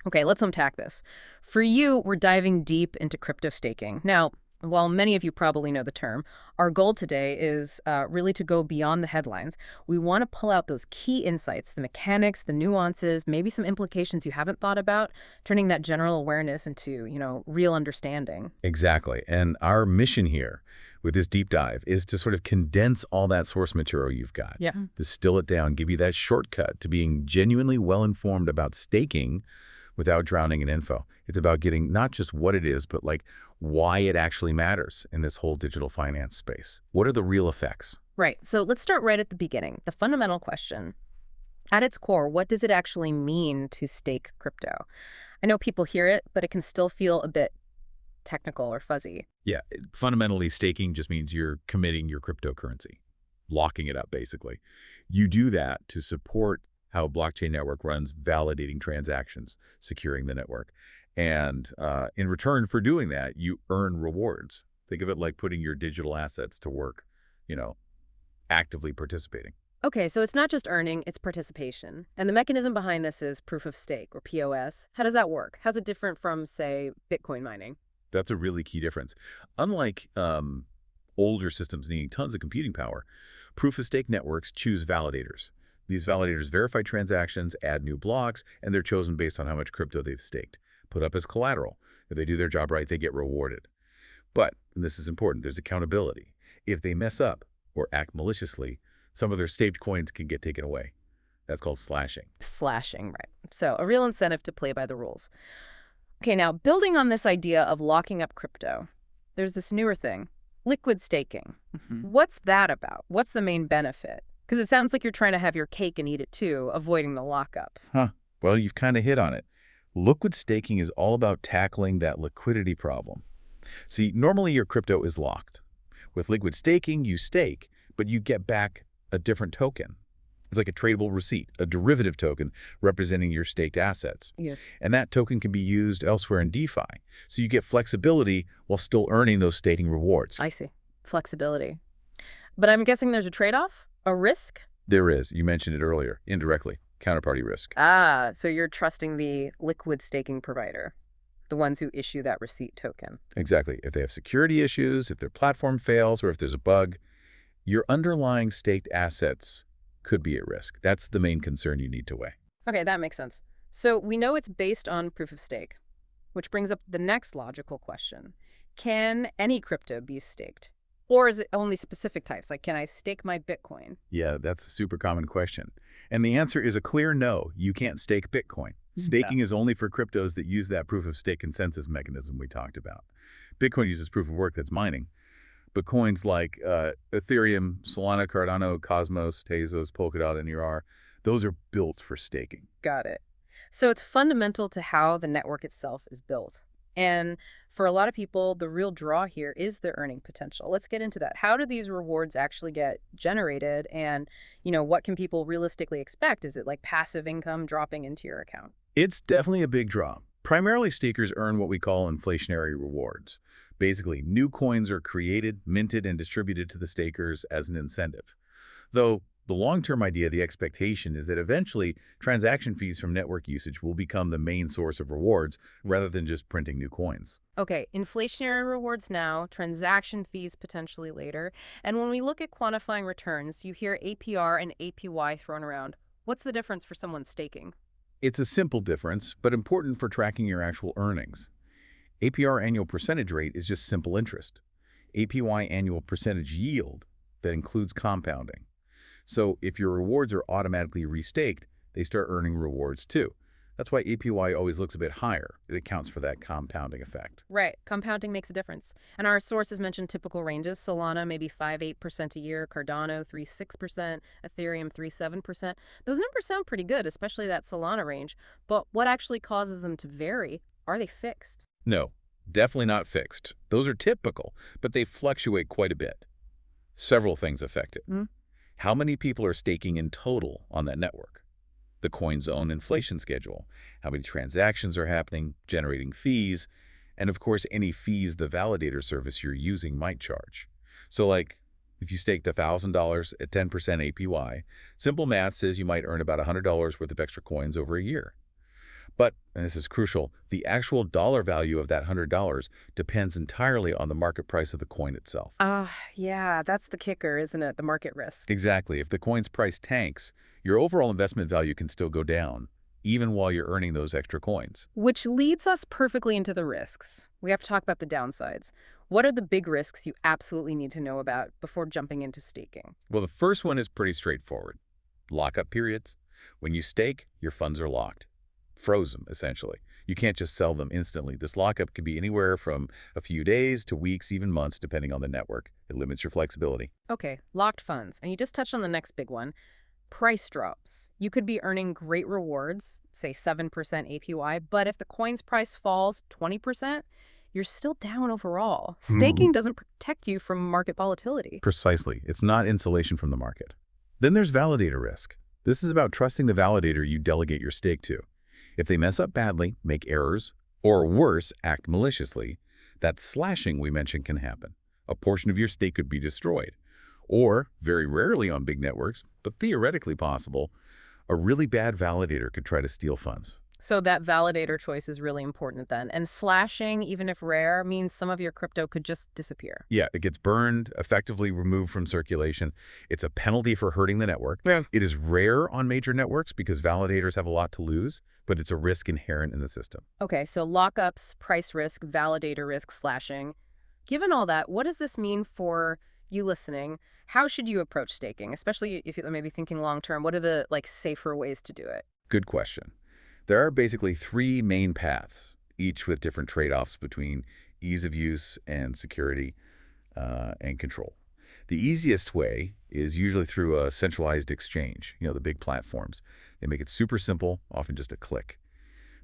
Okay, let's unpack this. For you, we're diving deep into crypto staking. Now, while many of you probably know the term, our goal today is really to go beyond the headlines. We want to pull out those key insights, the mechanics, the nuances, maybe some implications you haven't thought about, turning that general awareness into, real understanding. Exactly. And our mission here with this deep dive is to sort of condense all that source material you've got, Yeah. distill it down, give you that shortcut to being genuinely well-informed about staking without drowning in info. It's about getting not just what it is, but like why it actually matters in this whole digital finance space. What are the real effects? Right. So let's start right at the beginning. The fundamental question. At its core, what does it actually mean to stake crypto? I know people hear it, but it can still feel a bit technical or fuzzy. Yeah, fundamentally, staking just means you're committing your cryptocurrency, locking it up, basically. You do that to support how a blockchain network runs, validating transactions, securing the network. And in return for doing that, you earn rewards. Think of it like putting your digital assets to work, you know, actively participating. Okay, so it's not just earning, it's participation. And the mechanism behind this is proof of stake, or POS. How does that work? How's it different from, say, Bitcoin mining? That's a really key difference. Unlike older systems needing tons of computing power, proof-of-stake networks choose validators. These validators verify transactions, add new blocks, and they're chosen based on how much crypto they've staked, put up as collateral. If they do their job right, they get rewarded. But, and this is important, there's accountability. If they mess up or act maliciously, some of their staked coins can get taken away. That's called slashing. Slashing, right. So a real incentive to play by the rules. Okay, now building on this idea of locking up crypto, there's this newer thing, liquid staking. What's that about? What's the main benefit? Because it sounds like you're trying to have your cake and eat it too, avoiding the lockup. Huh. Well, you've kind of hit on it. Liquid staking is all about tackling that liquidity problem. See, normally your crypto is locked. With liquid staking, you stake, but you get back a different token. It's like a tradable receipt, a derivative token representing your staked assets. Yeah. And that token can be used elsewhere in DeFi. So you get flexibility while still earning those staking rewards. I see. Flexibility. But I'm guessing there's a trade-off? A risk? There is. You mentioned it earlier, indirectly. Counterparty risk. Ah, so you're trusting the liquid staking provider, the ones who issue that receipt token. Exactly. If they have security issues, if their platform fails, or if there's a bug, your underlying staked assets could be at risk. That's the main concern you need to weigh. Okay, that makes sense. So we know it's based on proof of stake, which brings up the next logical question. Can any crypto be staked? Or is it only specific types? Like, can I stake my Bitcoin? Yeah, that's a super common question. And the answer is a clear no. You can't stake Bitcoin. Staking is only for cryptos that use that proof of stake consensus mechanism we talked about. Bitcoin uses proof of work that's mining. But coins like Ethereum, Solana, Cardano, Cosmos, Tezos, Polkadot, and NER, those are built for staking. Got it. So it's fundamental to how the network itself is built. And for a lot of people, the real draw here is the earning potential. Let's get into that. How do these rewards actually get generated? And, what can people realistically expect? Is it like passive income dropping into your account? It's definitely a big draw. Primarily, stakers earn what we call inflationary rewards. Basically, new coins are created, minted, and distributed to the stakers as an incentive. Though the long-term idea, the expectation, is that eventually transaction fees from network usage will become the main source of rewards rather than just printing new coins. Okay, inflationary rewards now, transaction fees potentially later. And when we look at quantifying returns, you hear APR and APY thrown around. What's the difference for someone staking? It's a simple difference, but important for tracking your actual earnings. APR annual percentage rate is just simple interest. APY annual percentage yield that includes compounding. So if your rewards are automatically restaked, they start earning rewards too. That's why APY always looks a bit higher. It accounts for that compounding effect. Right. Compounding makes a difference. And our sources mentioned typical ranges. Solana, maybe 5-8% a year. Cardano, 3-6%. Ethereum, 3-7%. Those numbers sound pretty good, especially that Solana range. But what actually causes them to vary? Are they fixed? No, definitely not fixed. Those are typical, but they fluctuate quite a bit. Several things affect it. How many people are staking in total on that network? The coin's own inflation schedule, how many transactions are happening, generating fees, and of course any fees the validator service you're using might charge. So like, if you staked $1,000 at 10% APY, simple math says you might earn about $100 worth of extra coins over a year. But, and this is crucial, the actual dollar value of that $100 depends entirely on the market price of the coin itself. Yeah, that's the kicker, isn't it? The market risk. Exactly. If the coin's price tanks, your overall investment value can still go down, even while you're earning those extra coins. Which leads us perfectly into the risks. We have to talk about the downsides. What are the big risks you absolutely need to know about before jumping into staking? Well, the first one is pretty straightforward. Lockup periods. When you stake, your funds are locked. Frozen, essentially. You can't just sell them instantly. This lockup can be anywhere from a few days to weeks, even months, depending on the network. It limits your flexibility. Okay, locked funds. And you just touched on the next big one. Price drops. You could be earning great rewards, say 7% APY, but if the coin's price falls 20%, you're still down overall. Staking doesn't protect you from market volatility. Precisely. It's not insulation from the market. Then there's validator risk. This is about trusting the validator you delegate your stake to. If they mess up badly, make errors, or worse, act maliciously, that slashing we mentioned can happen. A portion of your stake could be destroyed. Or, very rarely on big networks, but theoretically possible, a really bad validator could try to steal funds. So that validator choice is really important then. And slashing, even if rare, means some of your crypto could just disappear. Yeah, it gets burned, effectively removed from circulation. It's a penalty for hurting the network. Yeah. It is rare on major networks because validators have a lot to lose, but it's a risk inherent in the system. Okay, so lockups, price risk, validator risk, slashing. Given all that, what does this mean for you listening? How should you approach staking, especially if you're maybe thinking long term? What are the safer ways to do it? Good question. There are basically three main paths, each with different trade-offs between ease of use and security and control. The easiest way is usually through a centralized exchange, the big platforms. They make it super simple, often just a click.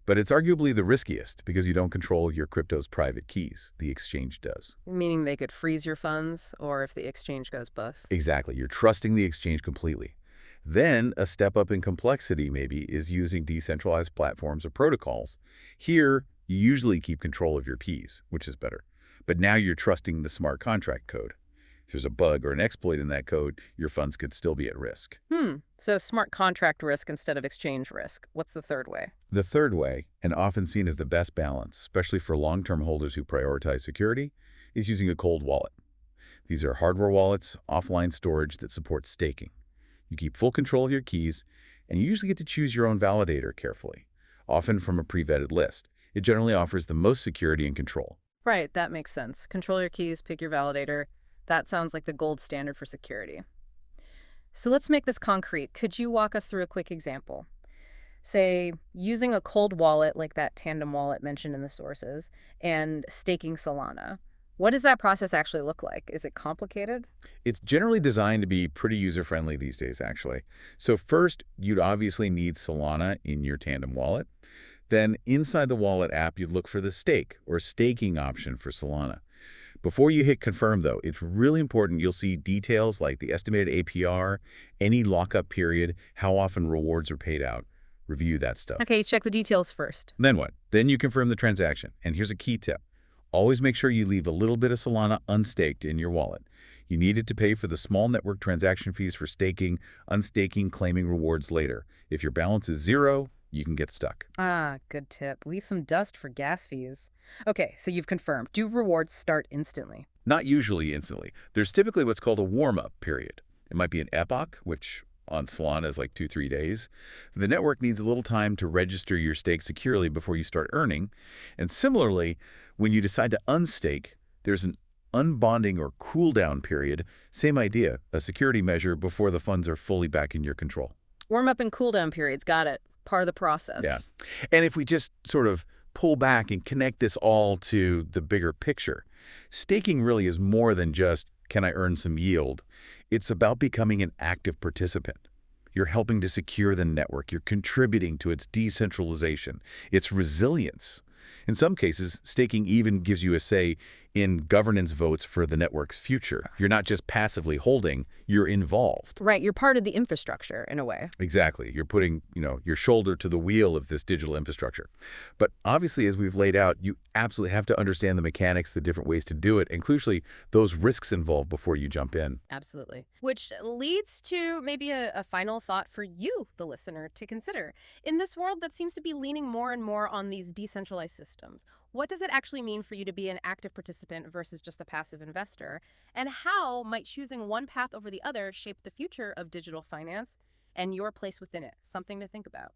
But it's arguably the riskiest because you don't control your crypto's private keys. The exchange does. Meaning they could freeze your funds, or if the exchange goes bust. Exactly. You're trusting the exchange completely. Then a step up in complexity maybe is using decentralized platforms or protocols. Here, you usually keep control of your keys, which is better. But now you're trusting the smart contract code. If there's a bug or an exploit in that code, your funds could still be at risk. So smart contract risk instead of exchange risk. What's the third way? The third way, and often seen as the best balance, especially for long-term holders who prioritize security, is using a cold wallet. These are hardware wallets, offline storage that support staking. You keep full control of your keys, and you usually get to choose your own validator carefully, often from a pre-vetted list. It generally offers the most security and control. Right, that makes sense. Control your keys, pick your validator. That sounds like the gold standard for security. So let's make this concrete. Could you walk us through a quick example? Say, using a cold wallet like that tandem wallet mentioned in the sources and staking Solana. What does that process actually look like? Is it complicated? It's generally designed to be pretty user-friendly these days, actually. So first, you'd obviously need Solana in your tandem wallet. Then inside the wallet app, you'd look for the stake or staking option for Solana. Before you hit confirm, though, it's really important you'll see details like the estimated APR, any lockup period, how often rewards are paid out. Review that stuff. Okay, check the details first. Then what? Then you confirm the transaction. And here's a key tip. Always make sure you leave a little bit of Solana unstaked in your wallet. You need it to pay for the small network transaction fees for staking, unstaking, claiming rewards later. If your balance is zero, you can get stuck. Good tip. Leave some dust for gas fees. Okay, so you've confirmed. Do rewards start instantly? Not usually instantly. There's typically what's called a warm-up period. It might be an epoch, which on Solana is like 2-3 days. The network needs a little time to register your stake securely before you start earning. And similarly, when you decide to unstake, there's an unbonding or cool-down period. Same idea, a security measure before the funds are fully back in your control. Warm-up and cool-down periods. Got it. Part of the process. Yeah. And if we just sort of pull back and connect this all to the bigger picture, staking really is more than just, can I earn some yield? It's about becoming an active participant. You're helping to secure the network. You're contributing to its decentralization, its resilience. In some cases, staking even gives you a say in governance votes for the network's future. You're not just passively holding, you're involved. Right, you're part of the infrastructure in a way. Exactly. You're putting, your shoulder to the wheel of this digital infrastructure. But obviously, as we've laid out, you absolutely have to understand the mechanics, the different ways to do it, and crucially, those risks involved before you jump in. Absolutely. Which leads to maybe a final thought for you, the listener, to consider. In this world that seems to be leaning more and more on these decentralized systems, what does it actually mean for you to be an active participant versus just a passive investor? And how might choosing one path over the other shape the future of digital finance and your place within it? Something to think about.